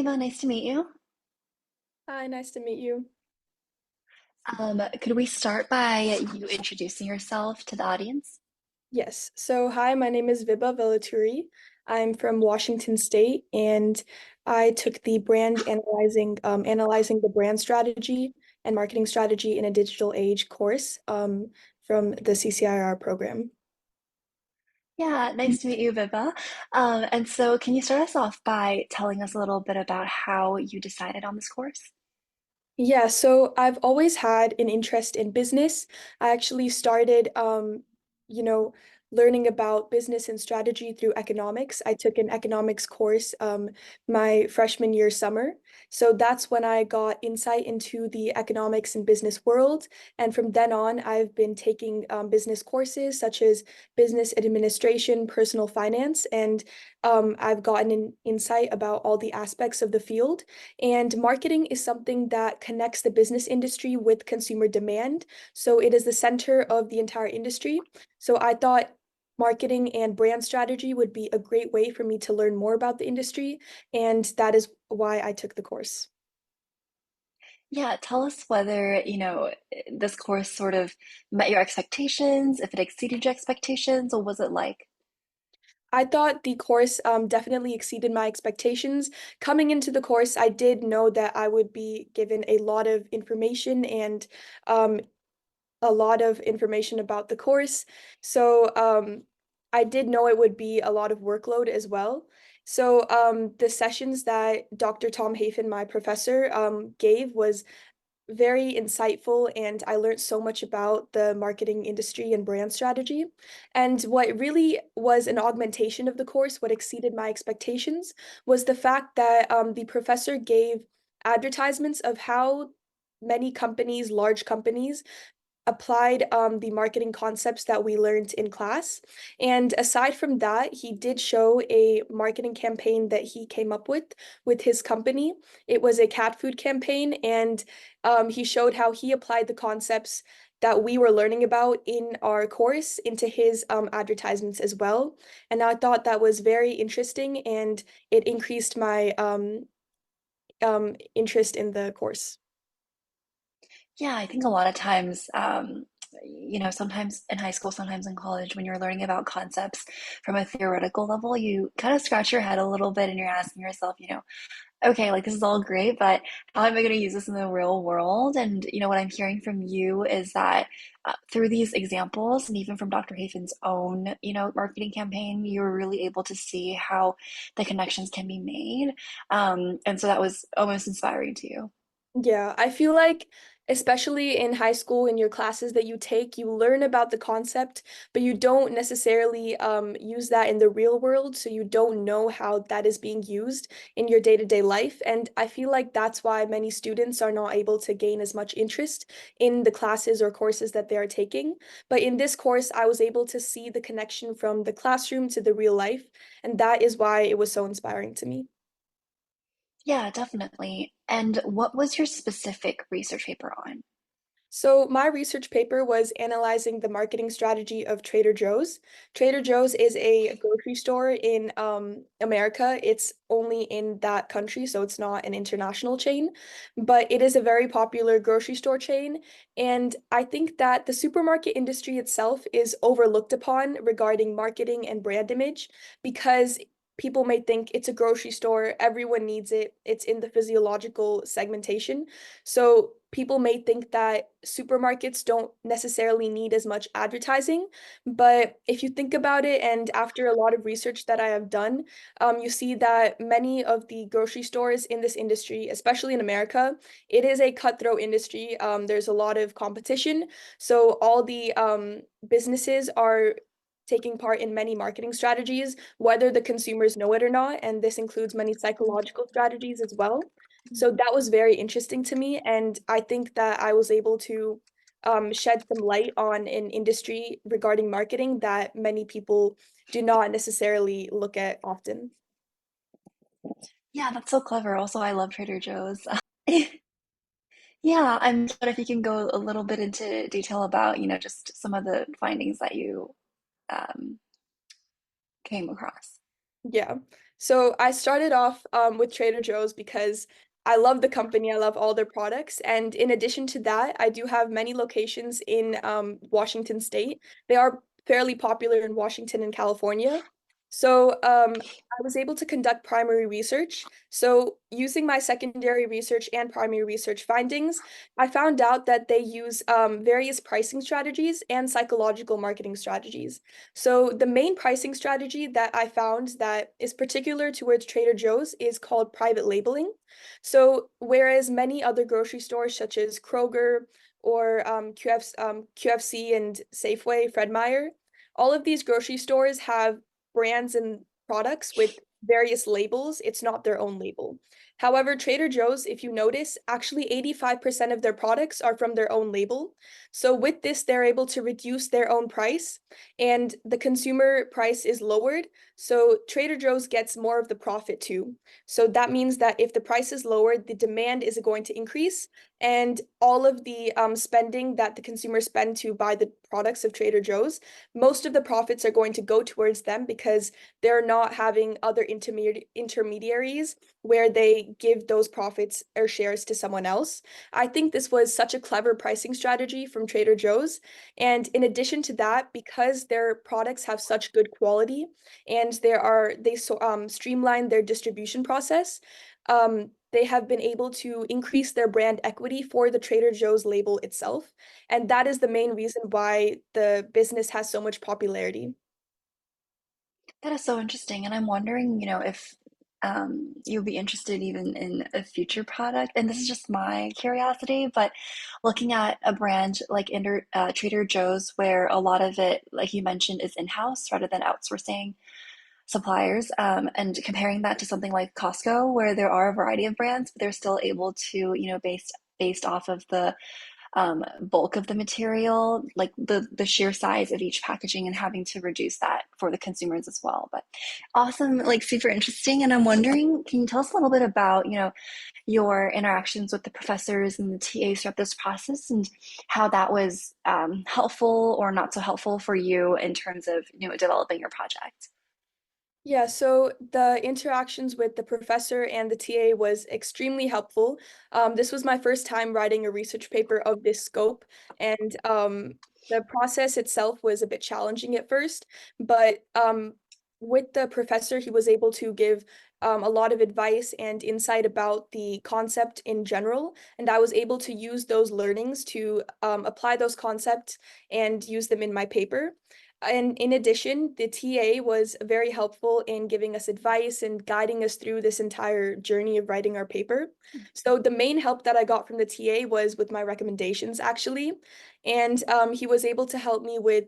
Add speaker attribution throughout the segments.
Speaker 1: Viva, nice to meet you.
Speaker 2: Hi, nice to meet you.
Speaker 1: Could we start by you introducing yourself to the audience?
Speaker 2: Yes. So, hi, my name is Vibha Veluturi. I'm from Washington State, and I took the brand analyzing the brand strategy and marketing strategy in a digital age course from the CCIR program.
Speaker 1: Yeah, nice to meet you, Viva. And so, can you start us off by telling us a little bit about how you decided on this course?
Speaker 2: Yeah, so I've always had an interest in business. I actually started, you know, learning about business and strategy through economics. I took an economics course my freshman year summer. So that's when I got insight into the economics and business world. And from then on, I've been taking business courses such as business administration, personal finance, and I've gotten an insight about all the aspects of the field. And marketing is something that connects the business industry with consumer demand. So it is the center of the entire industry. So I thought marketing and brand strategy would be a great way for me to learn more about the industry. And that is why I took the course.
Speaker 1: Yeah, tell us whether, this course sort of met your expectations, if it exceeded your expectations, or was it like?
Speaker 2: I thought the course definitely exceeded my expectations. Coming into the course, I did know that I would be given a lot of information and um, a lot of information about the course. So I did know it would be a lot of workload as well. So the sessions that Dr. Tom Hafen, my professor, gave was very insightful, and I learned so much about the marketing industry and brand strategy. And what really was an augmentation of the course, what exceeded my expectations, was the fact that the professor gave advertisements of how many companies, large companies, applied the marketing concepts that we learned in class. And aside from that, he did show a marketing campaign that he came up with his company. It was a cat food campaign, and he showed how he applied the concepts that we were learning about in our course into his advertisements as well. And I thought that was very interesting, and it increased my interest in the course.
Speaker 1: Yeah, I think a lot of times, sometimes in high school, sometimes in college, when you're learning about concepts from a theoretical level, you kind of scratch your head a little bit and you're asking yourself, okay, like this is all great, but how am I going to use this in the real world? And what I'm hearing from you is that through these examples, and even from Dr. Hafen's own, marketing campaign, you were really able to see how the connections can be made. And so that was almost inspiring to you.
Speaker 2: Yeah, I feel like, especially in high school, in your classes that you take, you learn about the concept, but you don't necessarily use that in the real world. So you don't know how that is being used in your day-to-day life. And I feel like that's why many students are not able to gain as much interest in the classes or courses that they are taking. But in this course, I was able to see the connection from the classroom to the real life. And that is why it was so inspiring to me.
Speaker 1: Yeah, definitely. And what was your specific research paper on?
Speaker 2: So, my research paper was analyzing the marketing strategy of Trader Joe's. Trader Joe's is a grocery store in America. It's only in that country, so it's not an international chain, but it is a very popular grocery store chain. And I think that the supermarket industry itself is overlooked upon regarding marketing and brand image because people may think it's a grocery store, everyone needs it, it's in the physiological segmentation. So people may think that supermarkets don't necessarily need as much advertising, but if you think about it, and after a lot of research that I have done, you see that many of the grocery stores in this industry, especially in America, it is a cutthroat industry. There's a lot of competition, so all the businesses are taking part in many marketing strategies, whether the consumers know it or not, and this includes many psychological strategies as well. So that was very interesting to me, and I think that I was able to shed some light on an industry regarding marketing that many people do not necessarily look at often.
Speaker 1: Yeah, that's so clever. Also, I love Trader Joe's. Yeah, I'm glad if you can go a little bit into detail about, just some of the findings that you um, came across.
Speaker 2: Yeah. So I started off with Trader Joe's because I love the company. I love all their products. And in addition to that, I do have many locations in Washington State. They are fairly popular in Washington and California. So I was able to conduct primary research. So using my secondary research and primary research findings, I found out that they use various pricing strategies and psychological marketing strategies. So the main pricing strategy that I found that is particular towards Trader Joe's is called private labeling. So whereas many other grocery stores such as Kroger or QFC and Safeway, Fred Meyer, all of these grocery stores have brands and products with various labels. It's not their own label. However, Trader Joe's, if you notice, actually 85% of their products are from their own label. So with this, they're able to reduce their own price and the consumer price is lowered. So Trader Joe's gets more of the profit too. So that means that if the price is lowered, the demand is going to increase, and all of the spending that the consumers spend to buy the products of Trader Joe's, most of the profits are going to go towards them because they're not having other intermediaries where they give those profits or shares to someone else. I think this was such a clever pricing strategy from Trader Joe's. And in addition to that, because their products have such good quality and they streamline their distribution process, they have been able to increase their brand equity for the Trader Joe's label itself. And that is the main reason why the business has so much popularity.
Speaker 1: That is so interesting. And I'm wondering, if you'd be interested even in a future product. And this is just my curiosity, but looking at a brand like Trader Joe's, where a lot of it, like you mentioned, is in-house rather than outsourcing suppliers, and comparing that to something like Costco, where there are a variety of brands, but they're still able to, based off of the bulk of the material, like the sheer size of each packaging, and having to reduce that for the consumers as well. But awesome, like super interesting. And I'm wondering, can you tell us a little bit about, your interactions with the professors and the TAs throughout this process, and how that was helpful or not so helpful for you in terms of, developing your project?
Speaker 2: Yeah, so the interactions with the professor and the TA was extremely helpful. This was my first time writing a research paper of this scope, and the process itself was a bit challenging at first, but with the professor, he was able to give a lot of advice and insight about the concept in general, and I was able to use those learnings to apply those concepts and use them in my paper. And in addition, the TA was very helpful in giving us advice and guiding us through this entire journey of writing our paper. So the main help that I got from the TA was with my recommendations, actually. And he was able to help me with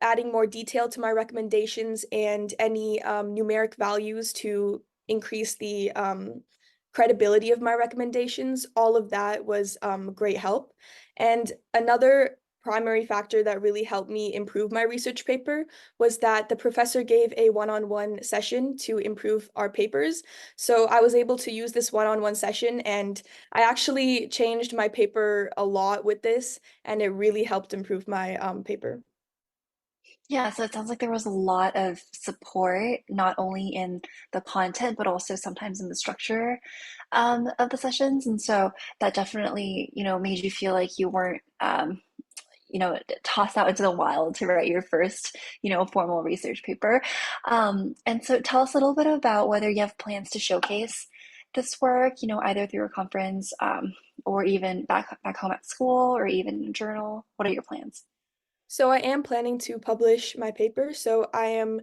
Speaker 2: adding more detail to my recommendations and any numeric values to increase the credibility of my recommendations. All of that was great help. And another primary factor that really helped me improve my research paper was that the professor gave a one-on-one session to improve our papers. So I was able to use this one-on-one session, and I actually changed my paper a lot with this, and it really helped improve my paper.
Speaker 1: Yeah, so it sounds like there was a lot of support, not only in the content, but also sometimes in the structure, of the sessions. And so that definitely, made you feel like you weren't, tossed out into the wild to write your first, formal research paper. And so tell us a little bit about whether you have plans to showcase this work, either through a conference, or even back home at school, or even in a journal. What are your plans?
Speaker 2: So I am planning to publish my paper. So I am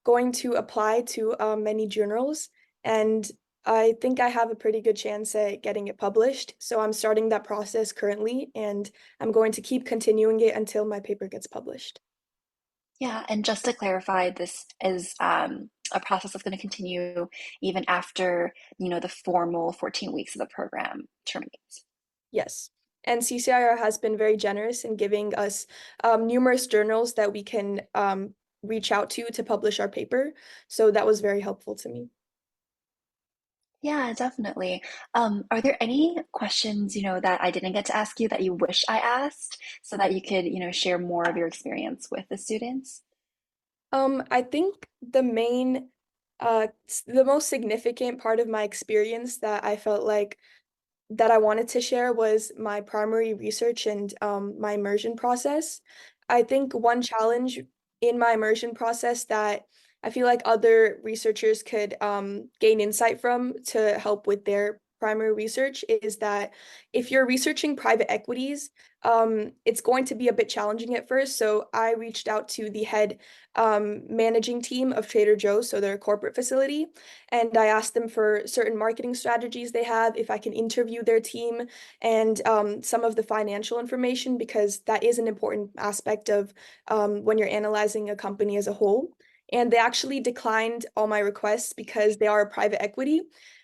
Speaker 2: going to apply to many journals, and I think I have a pretty good chance at getting it published. So I'm starting that process currently, and I'm going to keep continuing it until my paper gets published.
Speaker 1: Yeah, and just to clarify, this is a process that's going to continue even after, the formal 14 weeks of the program terminates.
Speaker 2: Yes. And CCIR has been very generous in giving us numerous journals that we can reach out to publish our paper. So that was very helpful to me.
Speaker 1: Yeah, definitely. Are there any questions, that I didn't get to ask you that you wish I asked, so that you could, share more of your experience with the students?
Speaker 2: I think the main The most significant part of my experience that I felt like that I wanted to share was my primary research and my immersion process. I think one challenge in my immersion process that I feel like other researchers could gain insight from to help with their primary research is that if you're researching private equities, it's going to be a bit challenging at first. So I reached out to the head managing team of Trader Joe's, so their corporate facility, and I asked them for certain marketing strategies they have, if I can interview their team, and some of the financial information, because that is an important aspect of when you're analyzing a company as a whole. And they actually declined all my requests because they are a private equity.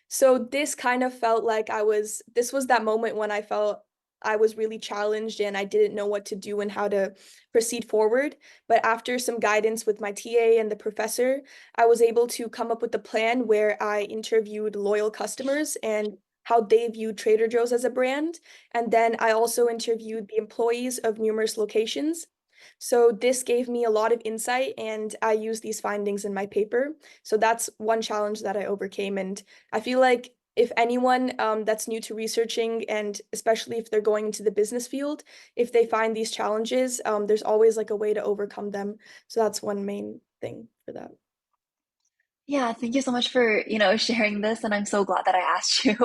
Speaker 2: So this kind of felt like this was that moment when I felt I was really challenged and I didn't know what to do and how to proceed forward. But after some guidance with my TA and the professor, I was able to come up with a plan where I interviewed loyal customers and how they viewed Trader Joe's as a brand. And then I also interviewed the employees of numerous locations. So this gave me a lot of insight, and I used these findings in my paper. So that's one challenge that I overcame. And I feel like if anyone that's new to researching, and especially if they're going into the business field, if they find these challenges, there's always like a way to overcome them. So that's one main thing for that.
Speaker 1: Yeah, thank you so much for, sharing this. And I'm so glad that I asked you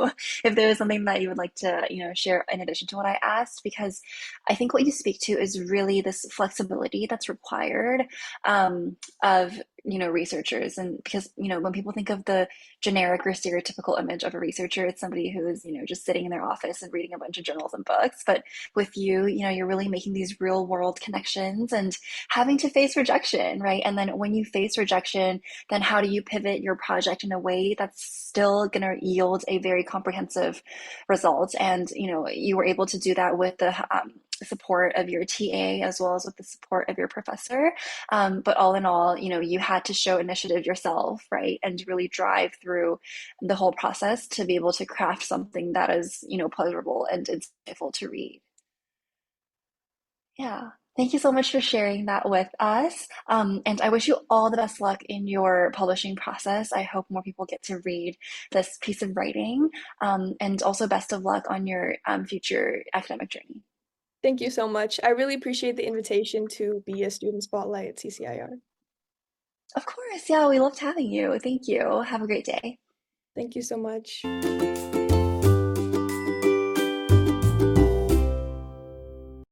Speaker 1: if there was something that you would like to, share in addition to what I asked, because I think what you speak to is really this flexibility that's required of, researchers. And because, when people think of the generic or stereotypical image of a researcher, it's somebody who is, just sitting in their office and reading a bunch of journals and books. But with you, you're really making these real world connections and having to face rejection, right? And then when you face rejection, then how do you pivot your project in a way that's still going to yield a very comprehensive result? And you were able to do that with the support of your TA as well as with the support of your professor. But all in all, you had to show initiative yourself, right? And really drive through the whole process to be able to craft something that is, pleasurable and insightful to read. Yeah. Thank you so much for sharing that with us. And I wish you all the best luck in your publishing process. I hope more people get to read this piece of writing. And also, best of luck on your future academic journey.
Speaker 2: Thank you so much. I really appreciate the invitation to be a student spotlight at CCIR.
Speaker 1: Of course. Yeah, we loved having you. Thank you. Have a great day.
Speaker 2: Thank you so much.